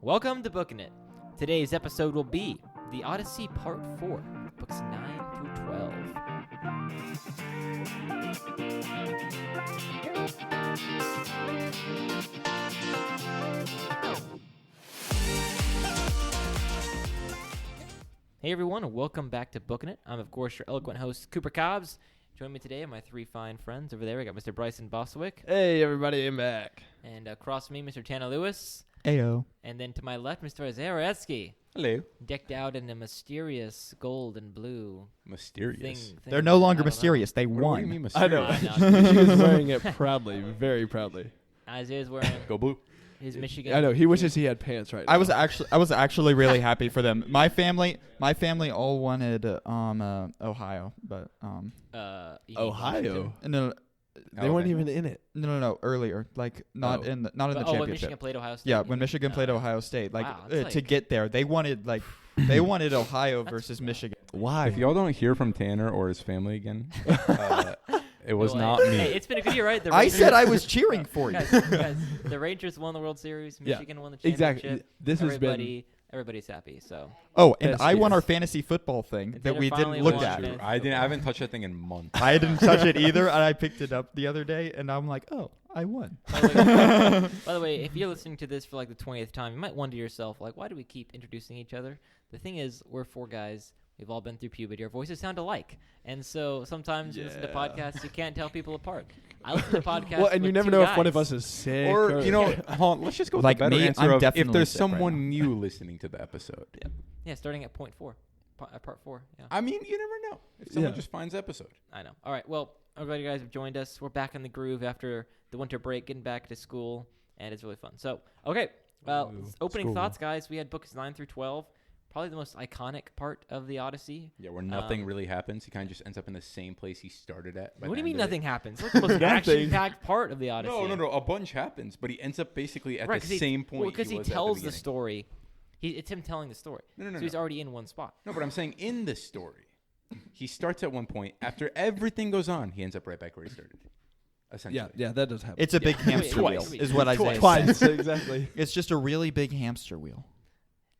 Welcome to Booking It. Today's episode will be The Odyssey Part 4, books 9 through 12. Hey everyone, and welcome back to Booking It. I'm of course your eloquent host, Cooper Cobbs. Join me today are my three fine friends. Over there we got Mr. Bryson Boswick. Hey everybody, I'm back. And across me, Mr. Tanner Lewis. Ayo. And then to my left, Mr. Isaiah Oretsky. Hello. Decked out in a mysterious gold and blue Mysterious. thing. They're no longer I don't know. mysterious. They What won. do you mean I mysterious? know. She is wearing it proudly, very proudly. Isaiah's wearing Go blue. his Michigan. I know. He wishes he had pants right now. I was actually really happy for them. My family all wanted Ohio, but you mean Ohio. Washington? no, They weren't even in it. no, earlier, like not in the But- when championship. Michigan played Ohio State. Yeah, you when mean? Michigan played Ohio State, like, Wow, that's to like- get there, they wanted Ohio versus Michigan. Why? If y'all don't hear from Tanner or his family again, it was Well, not me. Hey, it's been a good year, right? The I Rangers- said I was cheering for you. guys, the Rangers won the World Series. Yeah, Michigan won the championship. Exactly. This has been. Everybody's happy. So Oh, and Yes, I won yes. our fantasy football thing And that Tanner we finally didn't look won at. fantasy I football. haven't touched that thing in months. I didn't touch it either, and I picked it up the other day, and I'm like, oh, I won. By the way, if you're listening to this for like the 20th time, you might wonder to yourself, like, why do we keep introducing each other? The thing is, we're four guys. We've all been through puberty. Our voices sound alike. And so sometimes you listen to Yeah. podcasts, you can't tell people apart. I listen to podcasts Well, and with you never two know guys. if one of us is sick. Or, you know, hold on, let's just go with Like the better me, answer I'm of if definitely there's sick right someone new listening to the episode. Yeah, starting at point 4. Part 4, yeah. I mean, you never know. If someone Yeah. just finds the episode. I know. All right, well, I'm glad you guys have joined us. We're back in the groove after the winter break, getting back to school, and it's really fun. So, okay, Ooh, opening school. thoughts, guys. We had books 9 through 12. Probably the most iconic part of the Odyssey. Yeah, where nothing really happens. He kind of just ends up in the same place he started at. by What do the you mean end of it. nothing happens? It's like the most Nothing. action-packed part of the Odyssey. No. A bunch happens, but he ends up basically at Right, the 'cause same point. Well, because he was at tells the beginning. story. It's him telling the story. No. So he's already in one spot. No, but I'm saying in the story, he starts at one point. After everything goes on, he ends up right back where he started. Essentially. Yeah, that does happen. It's a big Wait, hamster wait, wheel, wait. is what I say. Twice, exactly. It's just a really big hamster wheel.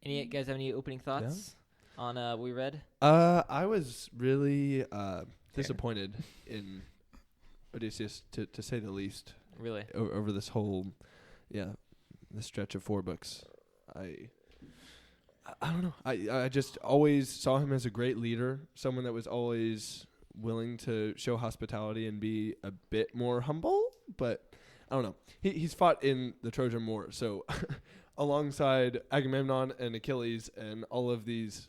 Any guys have any opening thoughts on what we read? I was really disappointed in Odysseus, to say the least, Really? over this whole, this stretch of 4 books. I don't know. I just always saw him as a great leader, someone that was always willing to show hospitality and be a bit more humble. But I don't know. He's fought in the Trojan War, so alongside Agamemnon and Achilles and all of these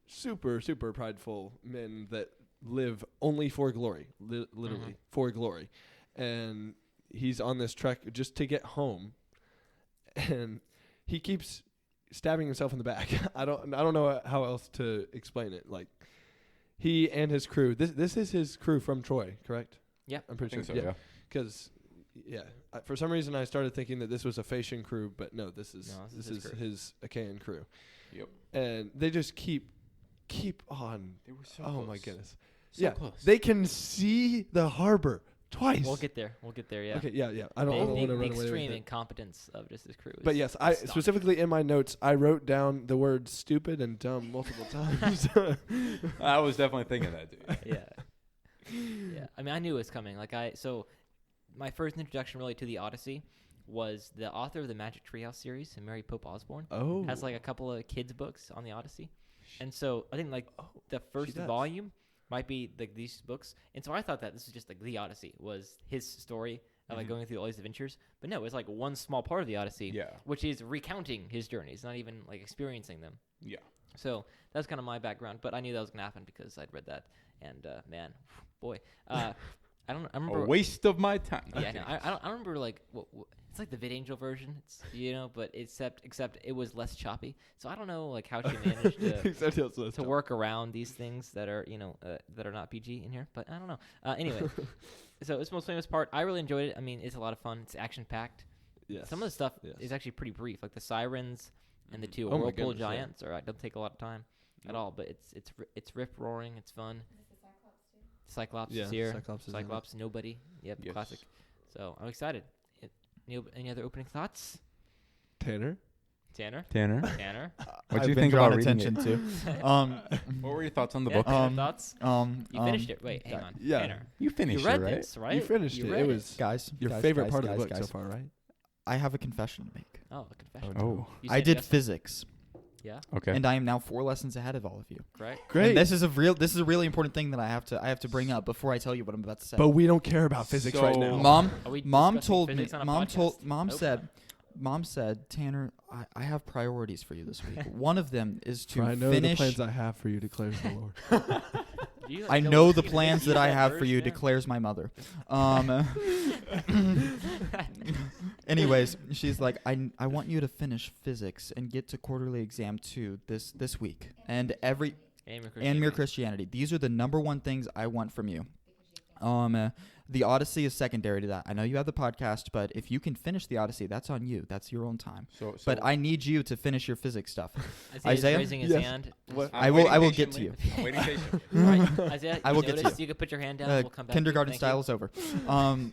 super, super prideful men that live only for glory, literally for glory. And he's on this trek just to get home, and he keeps stabbing himself in the back. I don't know how else to explain it. Like, he and his crew. This is his crew from Troy, correct? Yeah. I'm I pretty think sure. so, yeah. Because, for some reason I started thinking that this was a Phaeacian crew, but no, this is his Achaean crew. Yep. And they just keep on. They were so Oh close. my goodness. So close. They can see the harbor twice. We'll get there. Yeah. Okay, yeah. I don't want to the run away extreme with it. incompetence of just his crew. But is yes, I astonishing. specifically in my notes I wrote down the words stupid and dumb multiple times. I was definitely thinking that, dude. Yeah. I mean, I knew it was coming. So my first introduction really to the Odyssey was the author of the Magic Treehouse series, Mary Pope Osborne. Oh. Has like a couple of kids' books on the Odyssey. And so I think the first does. volume might be like these books. And so I thought that this was just like the Odyssey was his story of like going through all these adventures. But no, it's like one small part of the Odyssey, Yeah. which is recounting his journeys, not even like experiencing them. Yeah. So that's kind of my background, but I knew that was gonna happen because I'd read that, and man, boy, I remember A waste of my time. Yeah, no, I don't remember like what it's like the VidAngel version. It's but except it was less choppy. So I don't know like how she managed to work around these things that are that are not PG in here. But I don't know. Anyway, so it's the most famous part. I really enjoyed it. I mean, it's a lot of fun. It's action packed. Yes. Some of the stuff Yes. is actually pretty brief, like the Sirens and the two Oh my Whirlpool goodness, yeah. Giants. Don't take a lot of time at all. But it's rip roaring. It's fun. Cyclops Yeah, is here. Cyclops is in it. Cyclops, nobody. Yep, Yes. classic. So I'm excited. Any other opening thoughts? Tanner? Tanner. What do you think about reading attention it? to? What were your thoughts on the book? Thoughts? You finished it. Wait, hang on. Yeah. Tanner. You finished You read it, right? this, right? You finished it. It was guys. your favorite part of the book so far, right? I have a confession to make. Oh, a confession. Oh. I did physics. Yeah. Okay. And I am now 4 lessons ahead of all of you. Great. And this is a really important thing that I have to bring up before I tell you what I'm about to say. But we don't care about physics right now. Mom told me. Mom said, Tanner, I have priorities for you this week. One of them is to I know finish. the plans I have for you, declares the Lord. I know the plans that I have for you, declares my mother. Anyways, she's like, I want you to finish physics and get to quarterly exam 2 this week. And Mere Christianity. These are the number one things I want from you. The Odyssey is secondary to that. I know you have the podcast, but if you can finish the Odyssey, that's on you. That's your own time. But I need you to finish your physics stuff. Isaiah raising his hand. I will get to you. I'm waiting patiently. Right. Isaiah, I will get to you. You can put your hand down. We'll come back. Kindergarten style is over. I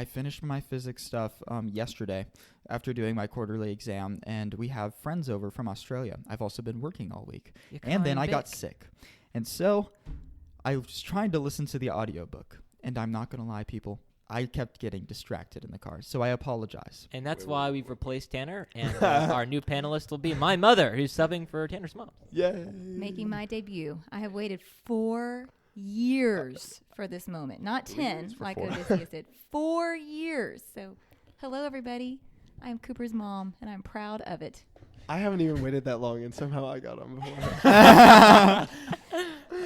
finished my physics stuff yesterday after doing my quarterly exam, and we have friends over from Australia. I've also been working all week. And then I got sick. And so I was trying to listen to the audiobook, and I'm not going to lie, people, I kept getting distracted in the car, so I apologize. And that's why we've replaced Tanner, and our new panelist will be my mother, who's subbing for Tanner's mom. Yay. Making my debut. I have waited 4 years for this moment. Not 10, like Odyssey said. 4 years. So, hello, everybody. I am Cooper's mom, and I'm proud of it. I haven't even waited that long, and somehow I got on before.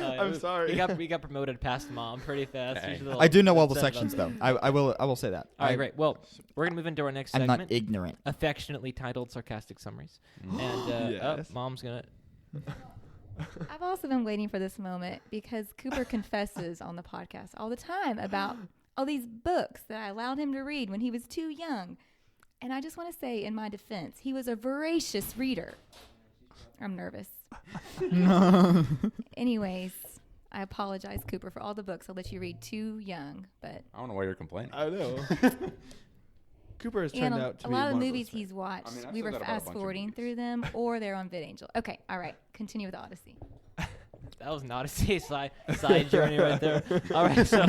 I'm sorry. We got promoted past mom pretty fast. I do know all the sections, though. I will say that. All right, great. Well, we're going to move into our next segment. I'm not ignorant. Affectionately titled Sarcastic Summaries. And yes. Mom's going to... I've also been waiting for this moment because Cooper confesses on the podcast all the time about all these books that I allowed him to read when he was too young. And I just want to say, in my defense, he was a voracious reader. I'm nervous. Anyways, I apologize, Cooper, for all the books I'll let you read too young. But I don't know why you're complaining. I know. Cooper has turned out to be a lot of marvelous, movies right? he's watched. I mean, we were fast-forwarding through them, or they're on VidAngel. Okay, all right. Continue with Odyssey. That was an Odyssey side journey right there. All right, so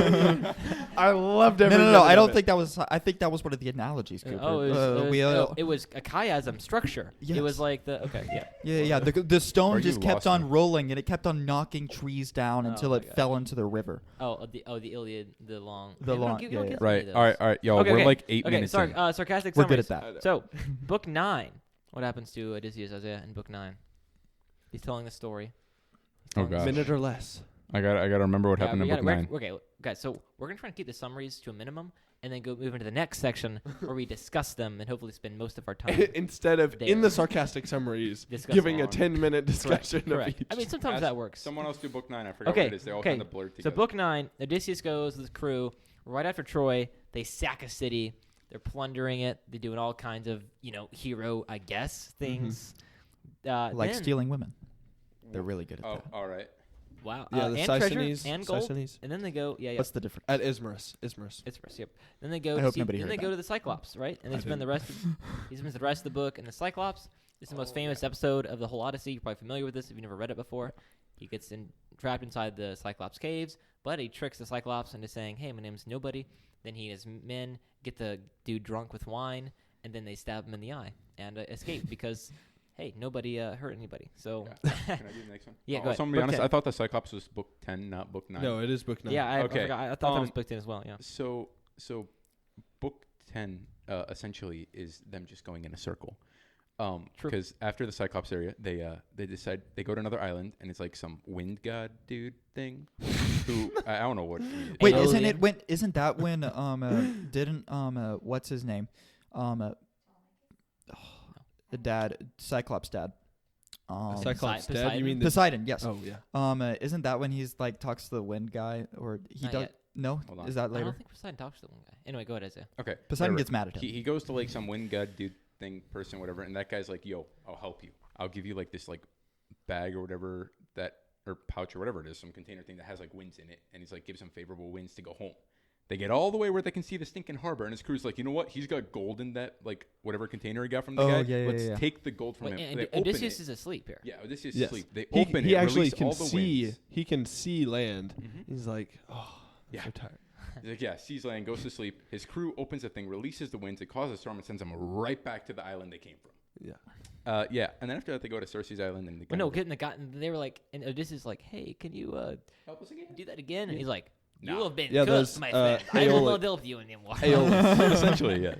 I loved every No. I don't think that was. I think that was one of the analogies, Cooper. It was a chiasm structure. Yes. It was like Yeah. The stone Or just you kept lost on me. rolling, and it kept on knocking trees down until my it God. fell into the river. the Iliad, the long. The We don't long- give- we don't yeah, give yeah. any of Right. those. All right. Yo, Okay, we're okay. like 8 Okay, minutes sorry. in. Sarcastic We're summaries. good at that. So, book 9. What happens to Odysseus, Isaiah, in book 9? He's telling the story. Oh, gosh. Minute or less. I gotta remember what happened in book 9. Okay, guys. So we're gonna try and keep the summaries to a minimum, and then move into the next section where we discuss them and hopefully spend most of our time. Instead of there. in the sarcastic summaries, Discuss giving long. a 10-minute discussion Correct. of each. I mean, sometimes that works. Someone else do book 9. I forgot Okay, what it is. They all okay. kind of blurred So together. book 9, Odysseus goes with his crew right after Troy. They sack a city. They're plundering it. They're doing all kinds of hero, I guess, things. Like then- stealing women. They're really good at Oh, that. all right. Wow. Yeah, the and Sisines, treasure and gold. Sisines. And then they go. Yeah. What's the difference? At Ismarus. It's first, yep. Then they go. I hope nobody then heard they go that. to the Cyclops, right? And they I spend the rest. He spends the rest of the book in the Cyclops. It's the most famous episode of the whole Odyssey. You're probably familiar with this if you've never read it before. He gets trapped inside the Cyclops caves, but he tricks the Cyclops into saying, "Hey, my name's Nobody." Then he and his men get the dude drunk with wine, and then they stab him in the eye and escape because, hey, nobody hurt anybody. So. Can I do the next one? Yeah, go ahead. So I'm gonna be Book honest. 10. I thought the Cyclops was book 10, not book 9. No, it is book 9. Yeah, I Okay. forgot. I thought that was Um, booked in as well. Yeah. So book 10 essentially is them just going in a circle. True. Because after the Cyclops area, they decide they go to another island, and it's like some wind god dude thing. Who I don't know what. Wait, Alien. isn't that when what's his name? The dad, Cyclops dad. Cyclops dead? Poseidon? You mean Poseidon, yes. Oh, yeah. Isn't that when he's like talks to the wind guy, or he Not does? yet. No, Hold on. is that I later? don't think Poseidon talks to the one guy. Anyway, go ahead, Isaiah. Okay. Poseidon whatever. gets mad at him. He goes to like some wind god dude thing, person, whatever, and that guy's like, "Yo, I'll help you. I'll give you like this like bag or whatever or pouch or whatever it is, some container thing that has like winds in it," and he's like, gives him favorable winds to go home. They get all the way where they can see the stinking harbor, and his crew's like, you know what? He's got gold in that, like, whatever container he got from the guy. Let's take the gold from him. And Odysseus is asleep here. Yeah, Odysseus is asleep. They he open it, he actually release can all the see. winds. He can see land. He's like, oh, I'm so tired. He's like, yeah, sees land, goes to sleep. His crew opens the thing, releases the winds. It causes a storm and sends them right back to the island they came from. Yeah. Yeah, and then after that, they go to Circe's island. And they were like, and Odysseus like, hey, can you help us again? do that again? And he's like, you have been cooked, my friend. I will not deal with you anymore. Aeolus. Essentially, yes.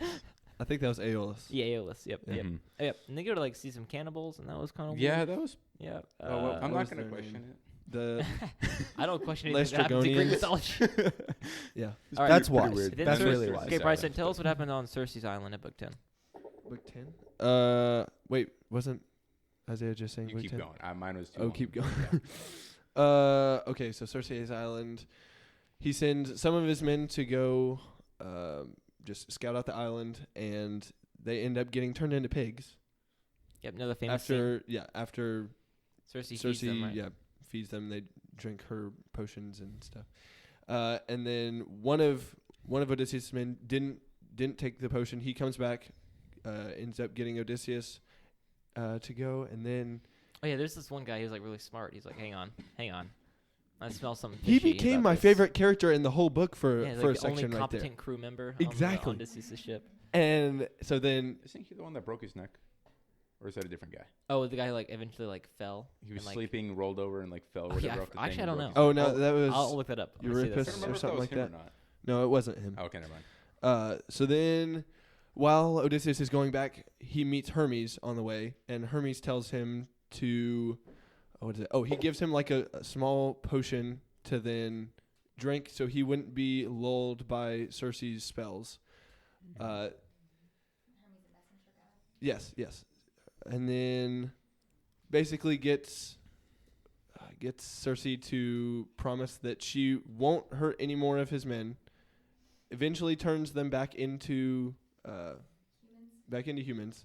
I think that was Aeolus. Yeah, Aeolus. Yep. And they go to like see some cannibals, and that was kind of weird. That was. Yeah. I'm not going to question it. I don't question anything that happens in Greek mythology. Yeah. All right. That's wise. Then That's really wise. Okay, Bryson, tell us what happened on Circe's island at book 10. Book 10? Wait, wasn't Isaiah just saying you book keep 10? Going. Mine was too long. Keep going. Yeah. Okay, so Circe's island. He sends some of his men to go just scout out the island, and they end up getting turned into pigs. Yep, another famous scene. After Circe feeds them, right? Feeds them. They drink her potions and stuff. And then one of Odysseus' men didn't take the potion. He comes back, ends up getting Odysseus to go, and then there's this one guy who's like really smart. He's like, hang on, I smell something. He became my favorite character in the whole book for a section right there. Only competent crew member. Exactly. On Odysseus' ship. And so then, isn't he the one that broke his neck? Or is that a different guy? Oh, the guy who eventually fell. He was sleeping, rolled over, and fell. Actually, I don't know. Oh no, that was. I'll look that up. Euripus or something like that. No, it wasn't him. Oh, okay, never mind. So then, while Odysseus is going back, he meets Hermes on the way, and Hermes tells him to. What is it? Oh, he gives him like a small potion to then drink, so he wouldn't be lulled by Circe's spells. Yes. And then basically gets Circe to promise that she won't hurt any more of his men. Eventually turns them back into humans.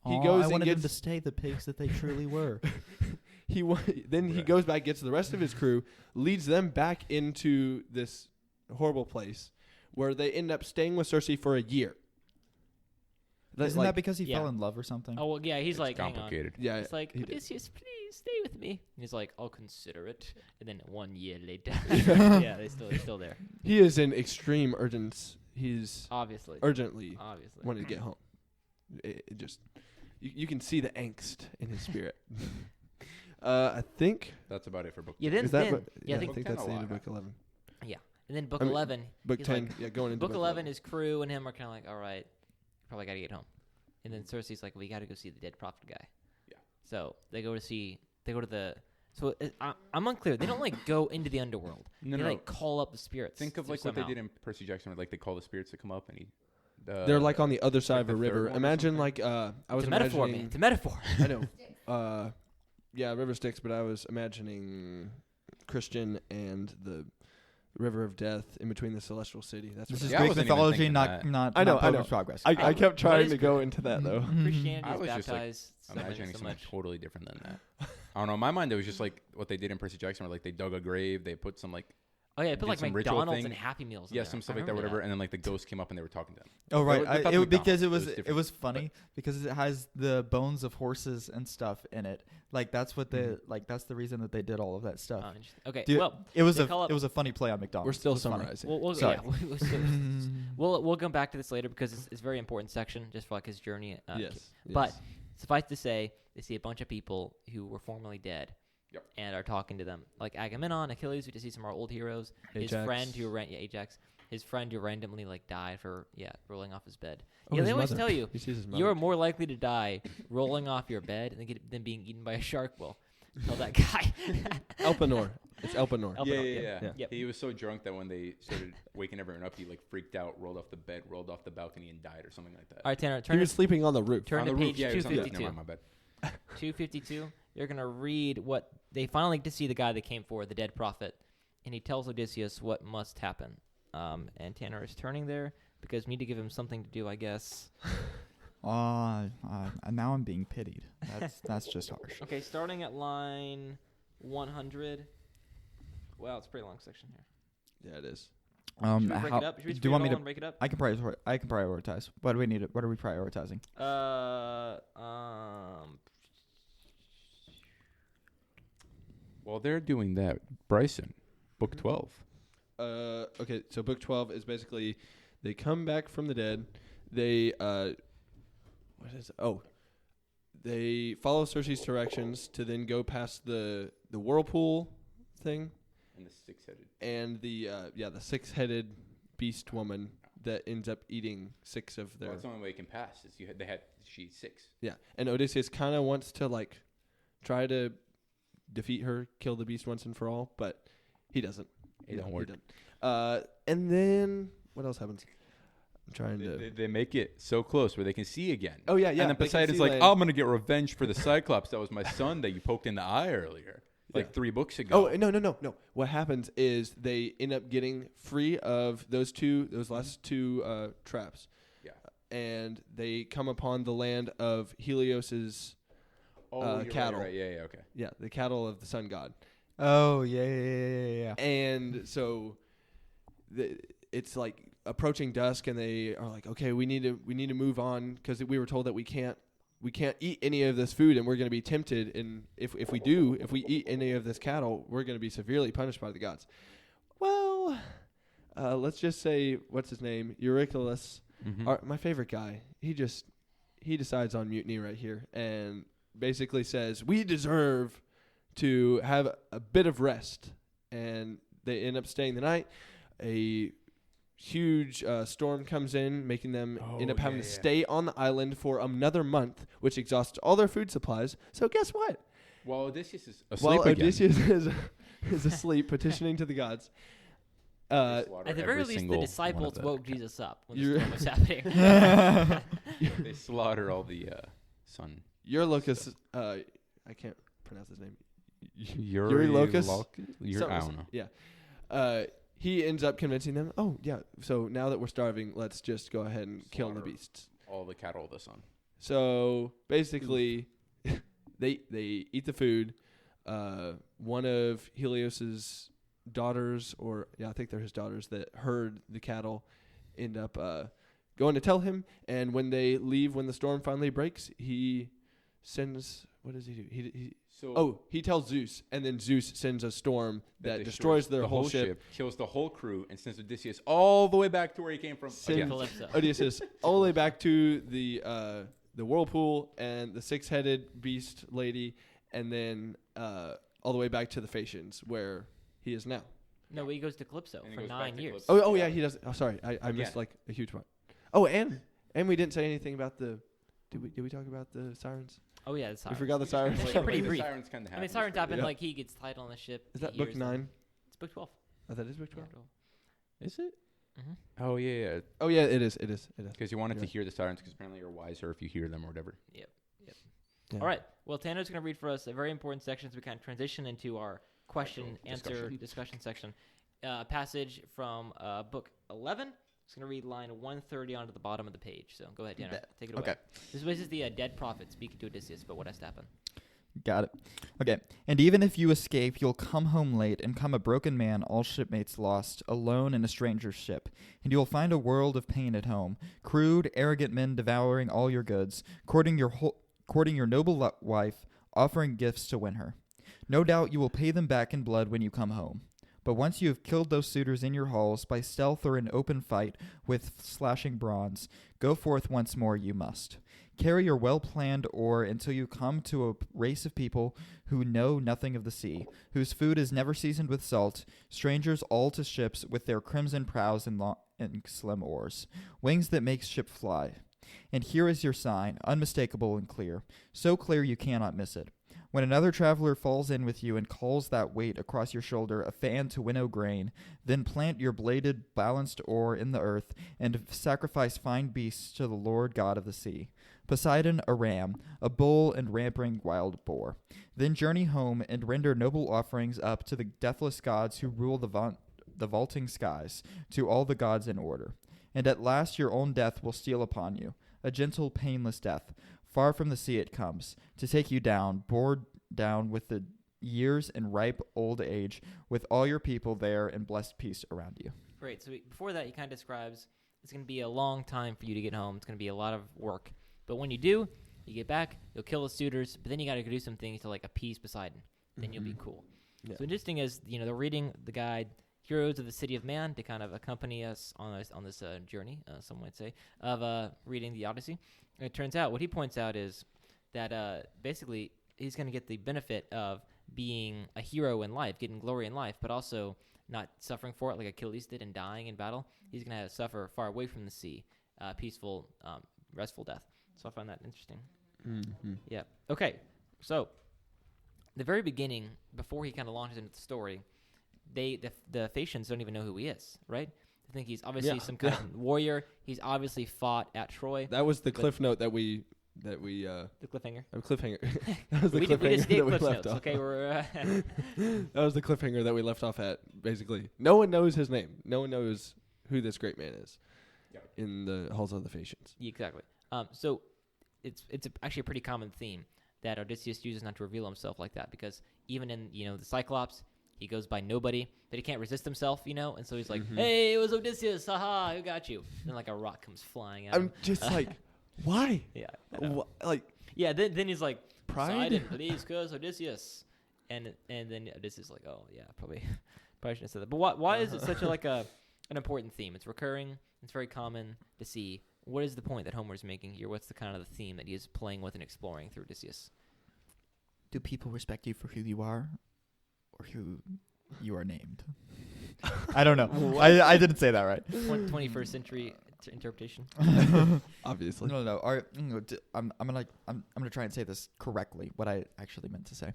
He goes I wanted and them to stay the pigs that they truly were. He goes back, gets the rest of his crew, leads them back into this horrible place where they end up staying with Circe for a year. Isn't that because he fell in love or something? Oh, well, yeah, he's like, complicated. Yeah, it's like, Odysseus, please stay with me. And he's like, I'll consider it. And then 1 year later, they're still there. He is in extreme urgency. He's urgently wanting to get home. It just, you can see the angst in his spirit. I think that's about it for book. Yeah, I think book that's the end of book 11. Yeah, and then book 11. Book 10. Going into book 11. His crew and him are kind of like, all right, probably got to get home. And then Circe's like, we got to go see the dead prophet guy. Yeah. So they go to the. So I'm unclear. They don't like go into the underworld. They like call up the spirits. Think of like what they did in Percy Jackson, where like they call the spirits to come up and they're like on the other side of a river. Imagine like I was imagining. It's a metaphor. I know. River Styx, but I was imagining Christian and the River of Death in between the Celestial City. This is Greek mythology, not I know. progress. I kept trying to go into that though. Christianity I was is just baptized. like imagining something totally different than that. I don't know. In my mind, it was just like what they did in Percy Jackson, where like they dug a grave, they put some like. Oh yeah, put like McDonald's and Happy Meals. Yeah, some stuff like that, whatever. And then like the ghost came up and they were talking to them. Oh right, it was funny because it has the bones of horses and stuff in it. Like that's what that's the reason that they did all of that stuff. Okay, dude, it was a funny play on McDonald's. We're still summarizing. We'll come back to this later because it's a very important section just for like his journey. Yes. But suffice to say, they see a bunch of people who were formerly dead. Yep. And are talking to them like Agamemnon, Achilles. We just see some of our old heroes. Ajax. His friend who Ajax. His friend who randomly like died for rolling off his bed. Oh, they always tell you you're more likely to die rolling off your bed than being eaten by a shark. Well, tell that guy. Elpenor. It's Elpenor. Yeah. Yep. He was so drunk that when they started waking everyone up, he like freaked out, rolled off the bed, rolled off the balcony, and died or something like that. All right, Tanner. He was sleeping on the roof. Turn to page 252. Never mind, my bad. 252. You're going to read what they finally get to see the guy they came for, the dead prophet, and he tells Odysseus what must happen. And Tanner is turning there because we need to give him something to do, I guess. Now I'm being pitied. That's just harsh. Okay, starting at line 100. Wow, it's a pretty long section here. Yeah, it is. Should we break it up? Should we do you want me to break it up? I can prioritize. What do we need? What are we prioritizing? While they're doing that, Bryson, book 12. Okay, so book 12 is basically they come back from the dead. They they follow Circe's directions to then go past the whirlpool thing And the six-headed. and the six-headed beast woman that ends up eating 6 of their. Well, that's the only way you can pass. Is she eats 6. Yeah, and Odysseus kind of wants to like try to defeat her, kill the beast once and for all, but he doesn't. It don't work. And then what else happens? I'm trying to. They make it so close where they can see again. Oh yeah. And then Poseidon's like, I'm gonna get revenge for the Cyclops. That was my son that you poked in the eye earlier, like 3 books ago. Oh no. What happens is they end up getting free of those last 2 traps. Yeah. And they come upon the land of Helios's cattle. Right. Yeah. Okay. Yeah, the cattle of the sun god. Oh yeah. And so it's like approaching dusk, and they are like, okay, we need to move on because we were told that we can't eat any of this food, and we're going to be tempted, and if we eat any of this cattle, we're going to be severely punished by the gods. Well, let's just say, what's his name, Eurycleus, my favorite guy. He decides on mutiny right here, and basically says we deserve to have a bit of rest, and they end up staying the night. A huge storm comes in, making them end up having to stay on the island for another month, which exhausts all their food supplies. So guess what? Well, Odysseus is asleep again. Odysseus is asleep, petitioning to the gods. At the very least, the disciples woke Jesus up when the storm was happening. They slaughter all the sun. Eurylochus, I can't pronounce his name. Eurylochus? I don't know. Yeah. He ends up convincing them, oh, yeah, so now that we're starving, let's just go ahead and kill the beasts. All the cattle of the sun. So basically, they eat the food. One of Helios's daughters, I think they're his daughters, that herd the cattle, end up going to tell him. And when they leave, when the storm finally breaks, he sends, what does he do? He tells Zeus, and then Zeus sends a storm that destroys their whole ship, kills the whole crew, and sends Odysseus all the way back to where he came from. Odysseus all the way back to the whirlpool and the 6-headed beast lady, and then all the way back to the Phaeacians, where he is now. No, he goes to Calypso for 9 years. Oh yeah, he does. Oh, sorry, I missed like a huge part. Oh, and we didn't say anything about the. Did we talk about the Sirens? Oh yeah, the Sirens. We forgot the Sirens. Pretty brief. Sirens kind of happen. Sirens happen like he gets tied on the ship. Is that book 9? It's book 12. Oh, that is book 12. Is it? Mm-hmm. Oh yeah. Oh yeah, it is. Because you wanted to hear the Sirens, because apparently you're wiser if you hear them or whatever. Yep. Yeah. All right. Well, Tanner's going to read for us a very important section as we kind of transition into our question-answer discussion section. Passage from book 11. It's going to read line 130 onto the bottom of the page. So go ahead, Tanner. Take it away. Okay. This is the dead prophet speaking to Odysseus, but what has to happen? Got it. Okay. And even if you escape, you'll come home late and come a broken man, all shipmates lost, alone in a stranger's ship. And you will find a world of pain at home, crude, arrogant men devouring all your goods, courting your noble wife, offering gifts to win her. No doubt you will pay them back in blood when you come home. But once you have killed those suitors in your halls, by stealth or in open fight with slashing bronze, go forth once more you must. Carry your well-planned oar until you come to a race of people who know nothing of the sea, whose food is never seasoned with salt, strangers all to ships with their crimson prows and slim oars, wings that make ship fly. And here is your sign, unmistakable and clear, so clear you cannot miss it. When another traveler falls in with you and calls that weight across your shoulder a fan to winnow grain, then plant your bladed, balanced oar in the earth and sacrifice fine beasts to the Lord God of the sea. Poseidon, a ram, a bull, and ramping wild boar. Then journey home and render noble offerings up to the deathless gods who rule the vaulting skies, to all the gods in order. And at last your own death will steal upon you, a gentle, painless death. Far from the sea it comes, to take you down, bored down with the years and ripe old age, with all your people there and blessed peace around you. Great. So before that, he kind of describes it's going to be a long time for you to get home. It's going to be a lot of work. But when you do, you get back, you'll kill the suitors, but then you got to do some things to like appease Poseidon. Then you'll be cool. Yeah. So interesting is, they're reading the guide, Heroes of the City of Man, to kind of accompany us on this journey, some might say, of reading the Odyssey. And it turns out, what he points out is that basically he's going to get the benefit of being a hero in life, getting glory in life, but also not suffering for it like Achilles did and dying in battle. He's going to suffer far away from the sea, peaceful, restful death. So I find that interesting. Mm-hmm. Yeah. Okay. So the very beginning, before he kind of launches into the story, the Phaeacians don't even know who he is, right? They think he's obviously some kind of warrior. He's obviously fought at Troy. That was the cliff note that we the cliffhanger. Cliffhanger. That was the cliffhanger we just did that we cliff left notes. off. Okay, we're that was the cliffhanger that we left off at. Basically, no one knows his name. No one knows who this great man is in the halls of the Phaeacians. Yeah, exactly. So it's actually a pretty common theme that Odysseus uses not to reveal himself like that, because even in the Cyclops, he goes by nobody, but he can't resist himself, and so he's like, "Hey, it was Odysseus, haha, who got you?" And then like a rock comes flying out. I'm just like, why? Yeah, Then he's like, pride. Poseidon, please, cause Odysseus, and then Odysseus is like, oh yeah, probably shouldn't have said that. But why is it such an important theme? It's recurring. It's very common to see. What is the point that Homer's making here? What's the kind of the theme that he is playing with and exploring through Odysseus? Do people respect you for who you are, or who you are named? I don't know. I didn't say that right. 21st century interpretation. Obviously. No. I'm gonna try and say this correctly. What I actually meant to say.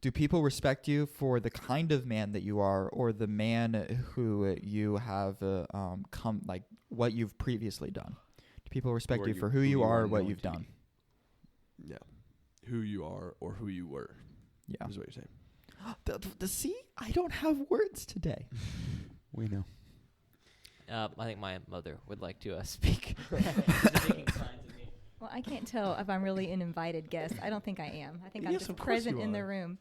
Do people respect you for the kind of man that you are, or the man who you have come, like what you've previously done? Do people respect you for who you are, or what you've done? Yeah, who you are or who you were. Yeah, is what you're saying. See, I don't have words today. We know. I think my mother would like to speak. Well, I can't tell if I'm really an invited guest. I don't think I am. I think I'm just present in the room.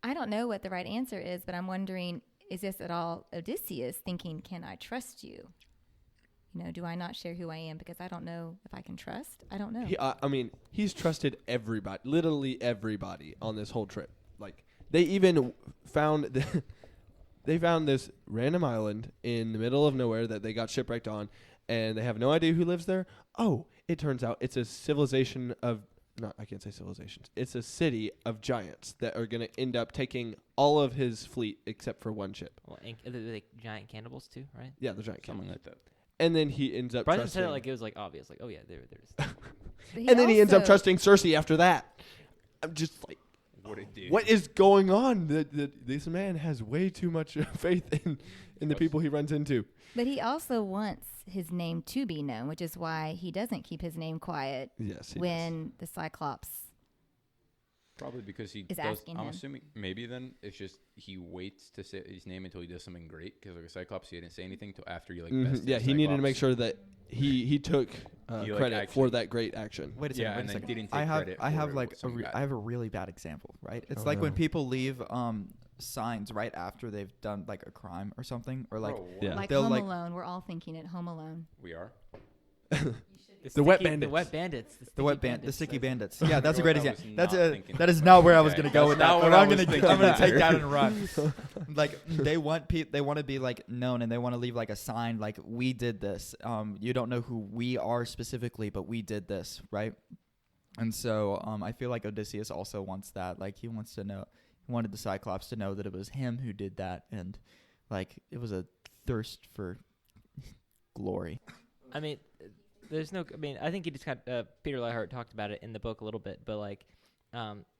I don't know what the right answer is, but I'm wondering, is this at all Odysseus thinking, can I trust you? Do I not share who I am because I don't know if I can trust? I don't know. He's trusted everybody, literally everybody on this whole trip. Like, they even found they found this random island in the middle of nowhere that they got shipwrecked on, and they have no idea who lives there. Oh, it turns out it's a civilization of, I can't say civilizations. It's a city of giants that are going to end up taking all of his fleet except for one ship. Well, are they like giant cannibals too, right? Yeah, they're giant Something cannibals. like that. And then he ends up trusting. Said it like it was like obvious, like, oh yeah, there it is. And then he ends up trusting Circe after that. I'm just like, what is going on? This man has way too much faith in the people he runs into. But he also wants his name to be known, which is why he doesn't keep his name quiet. Yes, when the Cyclops probably because he is does. Asking I'm him. assuming maybe then it's just he waits to say his name until he does something great, because like a Cyclops, he didn't say anything till after you bested Yeah, he Cyclops. needed to make sure that he took credit for that great action. Wait a second. and second. didn't take credit. I have for like I have a really bad example, right? It's like when people leave signs right after they've done like a crime or something, or like like Home Alone. We're all thinking it. Home Alone. We are. The wet bandits. The wet bandits. The sticky bandits. Yeah, that's a great example. That That is not where I was going to go with that. not But what I I'm was going thinking to take either. that and run. Like they want to be like known, and they want to leave like a sign like, we did this. You don't know who we are specifically, but we did this, right? And so I feel like Odysseus also wants that. Like he wanted the Cyclops to know that it was him who did that, and like it was a thirst for glory. I mean, I think he just Peter Leihart talked about it in the book a little bit, but like,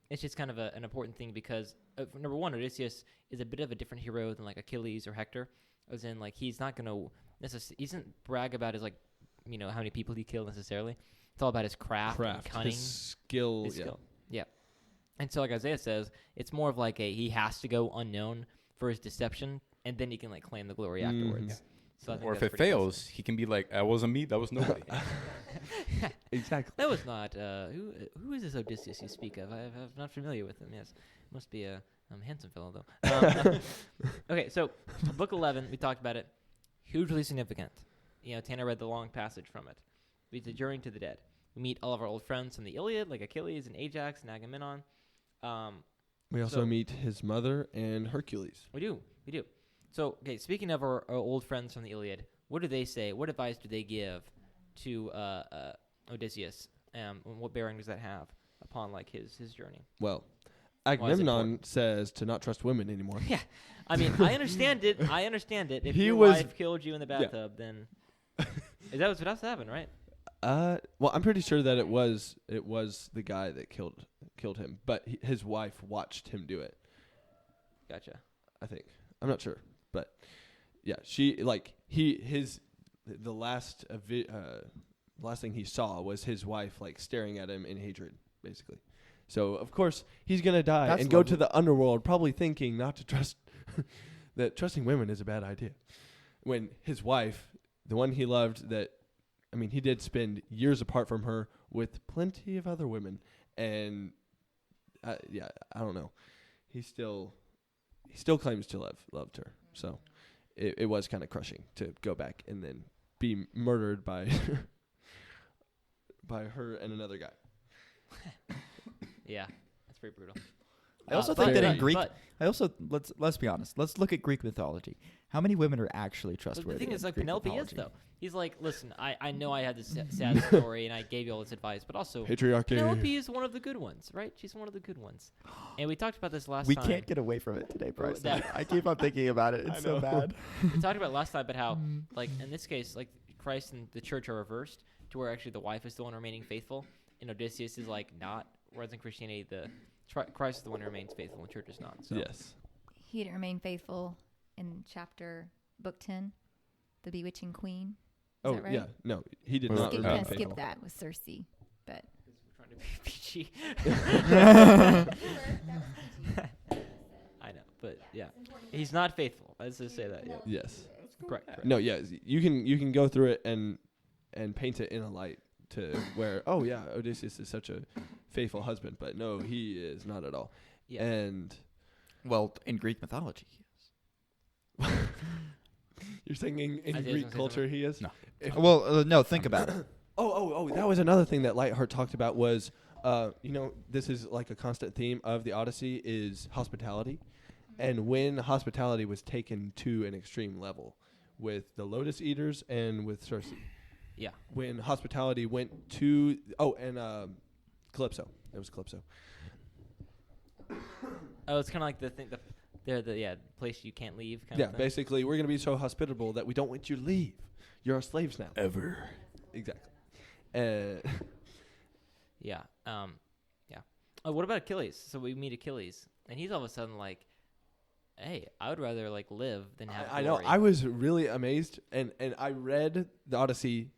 it's just kind of an important thing because number one, Odysseus is a bit of a different hero than like Achilles or Hector, as in like he's not gonna he doesn't brag about his how many people he killed necessarily. It's all about his craft and cunning, his skill. Yeah. And so like Isaiah says, it's more of like he has to go unknown for his deception, and then he can like claim the glory afterwards. So Or if it fails, he can be like, "That wasn't me. That was nobody." Exactly. That was not who is this Odysseus you speak of? I'm not familiar with him. Yes, must be a handsome fellow though. Okay, so book 11, we talked about it. hugely significant. Tanner read the long passage from it. It's a journey to the dead. We meet all of our old friends from the Iliad, like Achilles and Ajax and Agamemnon. We also meet his mother and Hercules. We do. So, okay, speaking of our old friends from the Iliad, what do they say? What advice do they give to Odysseus? What bearing does that have upon his journey? Well, Agamemnon says to not trust women anymore. Yeah, I mean, I understand it. If your wife killed you in the bathtub, then is that what's happened, right? Well, I'm pretty sure that it was the guy that killed him, but his wife watched him do it. Gotcha. I think. I'm not sure, but yeah, the last thing he saw was his wife staring at him in hatred, basically. So of course he's gonna die and go to the underworld, probably thinking not to trust that trusting women is a bad idea. When his wife, the one he loved, he did spend years apart from her with plenty of other women, and I don't know. He still claims to loved her, so it was kind of crushing to go back and then be murdered by her and another guy. Yeah, that's pretty brutal. I also think that in Greek, let's be honest. Let's look at Greek mythology. How many women are actually trustworthy? The thing is, Greek Penelope mythology? is though. He's like, listen, I know I had this sad story and I gave you all this advice, but also Patriarchy. Penelope is one of the good ones, right? She's one of the good ones. And we talked about this last We time. can't get away from it today, Bryce. I keep on thinking about it. It's so bad. We talked about it last time, about how, in this case, Christ and the church are reversed to where actually the wife is the one remaining faithful, and Odysseus is not. Whereas in Christianity, Christ is the one who remains faithful, and the church is not. So. Yes. He didn't remain faithful in book 10, the bewitching queen. Is that right? Yeah, no, he did not remain faithful. Skip that with Circe, but We're trying to be PG. I know, but yeah, he's not faithful. Let's just say that. Yeah. Yes. Correct. No, yeah, you can go through it and paint it in a light to where Odysseus is such a faithful husband, but no, he is not at all. Yeah. And Well, in Greek mythology, he is. You're saying in Greek culture he is? No. No, think about it. Oh, that was another thing that Lightheart talked about was, this is a constant theme of the Odyssey is hospitality. And when hospitality was taken to an extreme level with the Lotus Eaters and with Circe. Yeah. When hospitality went to, Calypso. It was Calypso. Oh, it's kind of like the thing, the place you can't leave kind of thing. Basically, we're going to be so hospitable that we don't want you to leave. You're our slaves now. Ever. Exactly. Yeah. Oh, what about Achilles? So we meet Achilles, and he's all of a sudden like, hey, I would rather live than have glory. I know. I was really amazed, and I read the Odyssey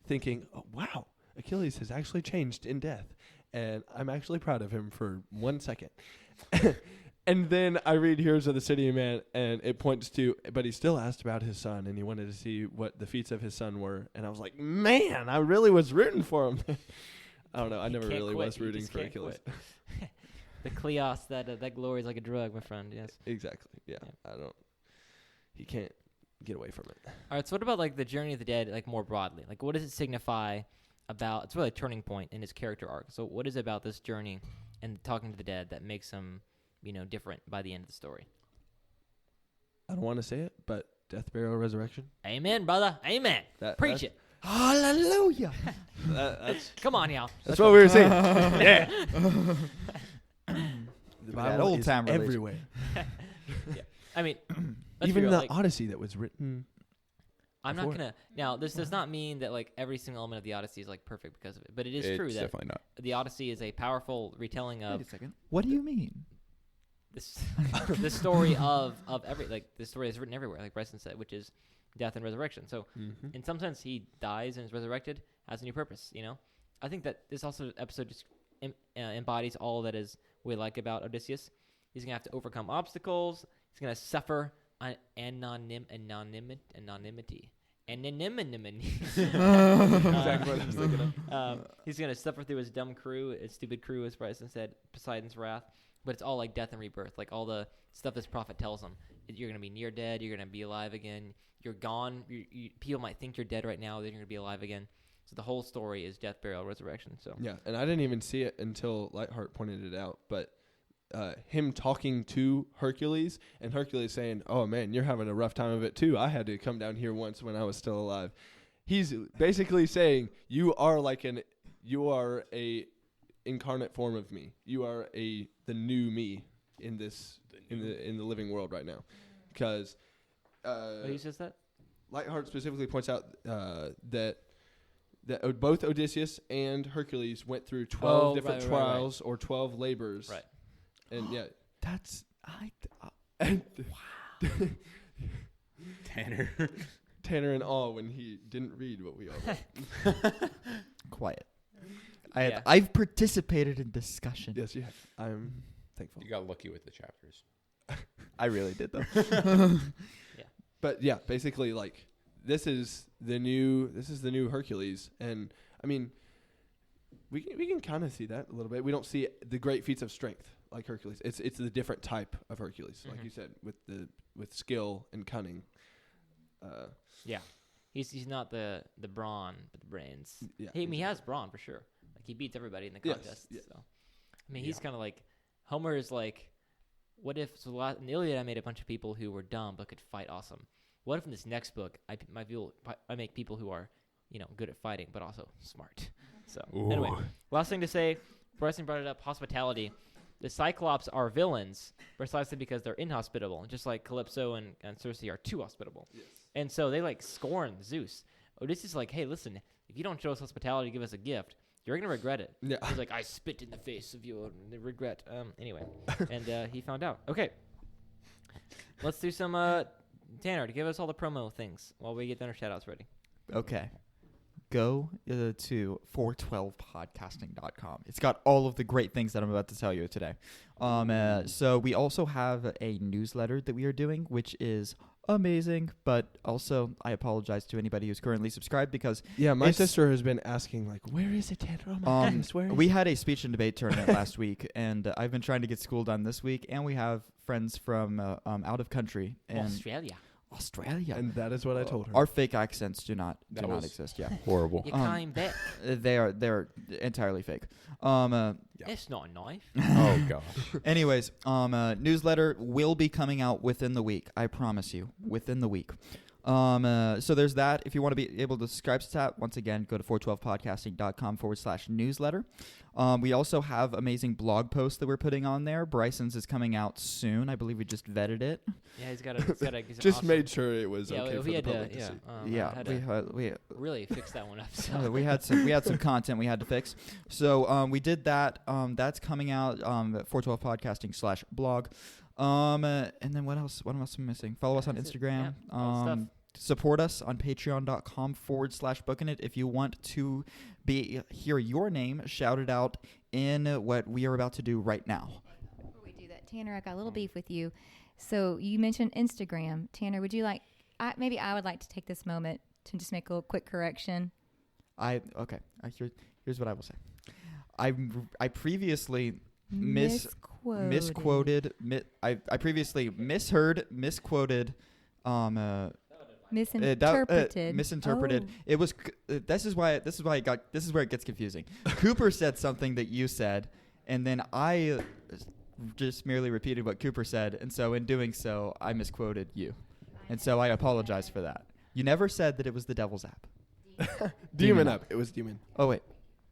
thinking, oh, wow, Achilles has actually changed in death, and I'm actually proud of him for 1 second. And then I read Heroes of the City of Man, and it points to, but he still asked about his son, and he wanted to see what the feats of his son were, and I was like, man, I really was rooting for him. I don't know. I never really was rooting for Achilles. The Kleos, that glory is like a drug, my friend. Yes. Exactly. Yeah. He can't get away from it. All right. So what about the journey of the dead, more broadly? What does it signify about? It's really a turning point in his character arc. So what is it about this journey and talking to the dead that makes him, different by the end of the story? I don't want to say it, but death, burial, resurrection. Amen, brother. Amen. Preach it. Hallelujah. Come on, y'all. That's what we were saying. Yeah. The Bible old is time everywhere. Yeah. I mean, even the Odyssey that was written. I'm not gonna. Now, this does not mean that every single element of the Odyssey is perfect because of it, but it is true that definitely not. The Odyssey is a powerful retelling of. Wait a second. What do you mean? The story of every the story that's written everywhere, like Bryson said, which is death and resurrection. So, in some sense, he dies and is resurrected, has a new purpose. I think that this episode just embodies all that is we like about Odysseus. He's gonna have to overcome obstacles. He's gonna suffer anonymity, Exactly what I was thinking of. He's gonna suffer through his dumb crew, his stupid crew, as Bryson said, Poseidon's wrath. But it's all like death and rebirth, like all the stuff this prophet tells him. You're gonna be near dead. You're gonna be alive again. You're gone. People might think you're dead right now. Then you're gonna be alive again. So the whole story is death, burial, resurrection. So yeah, and I didn't even see it until Lightheart pointed it out. But him talking to Hercules and Hercules saying, "Oh man, you're having a rough time of it too. I had to come down here once when I was still alive." He's basically saying, "You are a incarnate form of me. You are the new me in the living world right now." Because who says that? Lightheart specifically points out that both Odysseus and Hercules went through 12 different trials or 12 labors. Right. And yeah, That's Tanner in awe when he didn't read what we all read. quiet. Yeah. I've participated in discussion. Yes, you have. I'm thankful. You got lucky with the chapters. I really did though. But yeah, basically, like this is the new Hercules, and I mean, we can kind of see that a little bit. We don't see the great feats of strength like Hercules. It's the different type of Hercules, like you said, with skill and cunning. Yeah, he's not the brawn, but the brains. Yeah, he has brawn for sure. Like he beats everybody in the contest. Yes, So, I mean, he's kind of like Homer is like, what if in the Iliad I made a bunch of people who were dumb but could fight awesome. What if in this next book I make people who are good at fighting but also smart. So anyway, last thing to say, Bryson brought it up, hospitality. The Cyclops are villains precisely because they're inhospitable, just like Calypso and Circe are too hospitable. Yes. And so they like scorn Zeus. Odysseus is like, hey, listen, if you don't show us hospitality, give us a gift, you're going to regret it. Yeah. He's like, I spit in the face of your regret. Anyway, and he found out. Okay. Let's do some, Tanner, to give us all the promo things while we get dinner shout-outs ready. Okay. Go to 412podcasting.com. It's got all of the great things that I'm about to tell you today. So we also have a newsletter that we are doing, which is amazing, but also I apologize to anybody who's currently subscribed because my sister has been asking like, where is it, Tanner? Oh my goodness, where is we had a speech and debate tournament last week, and I've been trying to get school done this week, and we have friends from out of country and Australia. And that is what I told her. Our fake accents do not exist. Yeah, horrible. You came back. They're entirely fake. It's not a knife. Oh gosh. Anyways, newsletter will be coming out within the week. I promise you, within the week. So there's that. If you want to be able to subscribe to that, once again, go to 412podcasting.com/newsletter. We also have amazing blog posts that we're putting on there. Bryson's is coming out soon. I believe we just vetted it. Yeah, he's got just made sure it was okay for the public to see. We really fixed that one up. So. we had some content we had to fix. So we did that. That's coming out at 412podcasting/blog. And then what else? What else am I missing? Follow us on Instagram. Support us on patreon.com/booking it if you want to hear your name shouted out in what we are about to do right now. Before we do that, Tanner, I got a little beef with you. So you mentioned Instagram. Tanner, would you like, maybe I would like to take this moment to just make a little quick correction. Here's what I will say. I previously misquoted. I previously misquoted. Misinterpreted. Oh. It was. This is where it gets confusing. Cooper said something that you said, and then I just merely repeated what Cooper said, and so in doing so, I misquoted you, and so I apologize for that. You never said that it was the Devil's App. Demon App. It was Demon. Oh wait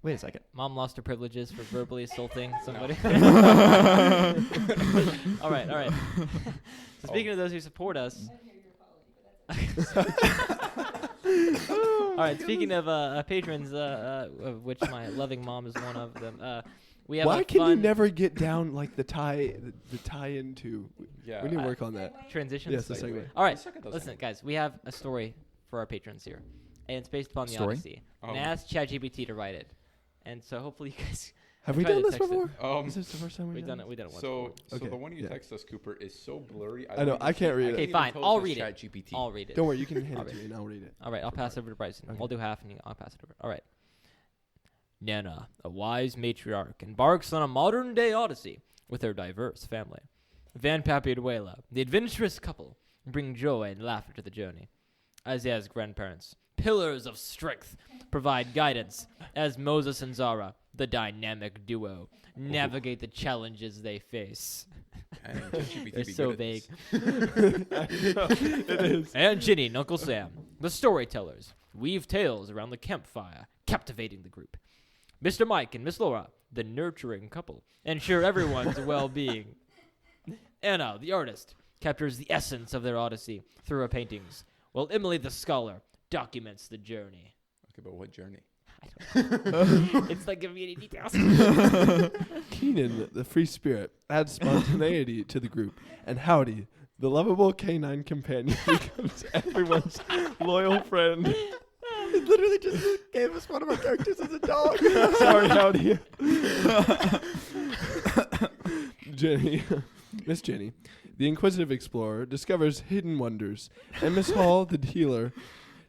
a second. Mom lost her privileges for verbally assaulting somebody. All right. So speaking of those who support us. All right. Speaking of patrons, of which my loving mom is one of them. We have. Why can you never get down like the tie into? Yeah, we need to work on that. Transitions. Yes, the segue. All right. Listen, guys. We have a story for our patrons here, and it's based upon the Odyssey. And I asked ChatGPT to write it, and so hopefully you guys Have we done this before? Is this the first time we've done it? We done it once. So Okay, the one you text us, Cooper, is so blurry. I know, I can't read it. Okay, fine. I'll read it. I'll read it. Don't worry, you can hand it to me and I'll read it. All right, I'll pass it over to Bryson. Okay. I'll do half and I'll pass it over. All right. Nana, a wise matriarch, embarks on a modern-day Odyssey with her diverse family. Van Pappy and Wayla, the adventurous couple, bring joy and laughter to the journey. Isaiah's grandparents, pillars of strength, provide guidance as Moses and Zara, the dynamic duo, navigate the challenges they face. They're so vague. It is. And Ginny and Uncle Sam, the storytellers, weave tales around the campfire, captivating the group. Mr. Mike and Miss Laura, the nurturing couple, ensure everyone's well-being. Anna, the artist, captures the essence of their Odyssey through her paintings, while Emily, the scholar, documents the journey. Okay, but what journey? I don't know. It's like giving me any details. Keenan, the free spirit, adds spontaneity to the group. And Howdy, the lovable canine companion, becomes everyone's loyal friend. He literally just gave us one of our characters as a dog. Sorry, Howdy. Jenny, Miss Jenny, the inquisitive explorer, discovers hidden wonders, and Miss Hall, the healer,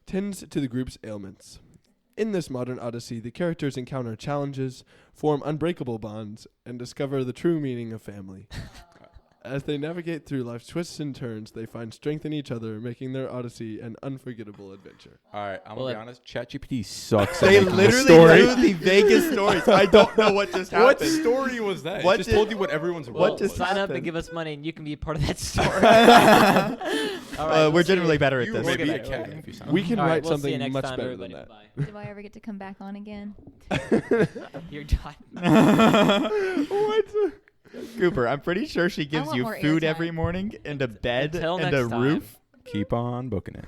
tends to the group's ailments. In this modern Odyssey, the characters encounter challenges, form unbreakable bonds, and discover the true meaning of family. As they navigate through life's twists and turns, they find strength in each other, making their Odyssey an unforgettable adventure. All right, I'm going to be honest. ChatGPT sucks. They literally knew the vaguest stories. I don't know what just happened. What story was that? It just told you what everyone's role was. Sign up and give us money, and you can be a part of that story. All right, we're generally better at You this. may be a cat if you sign up. We can All right, write we'll see you something next much time, better than everybody. that. Do I ever get to come back on again? You're done. What? Cooper, I'm pretty sure she gives want you more food airtime. every morning and a bed Until and next a time. roof. Keep on booking it.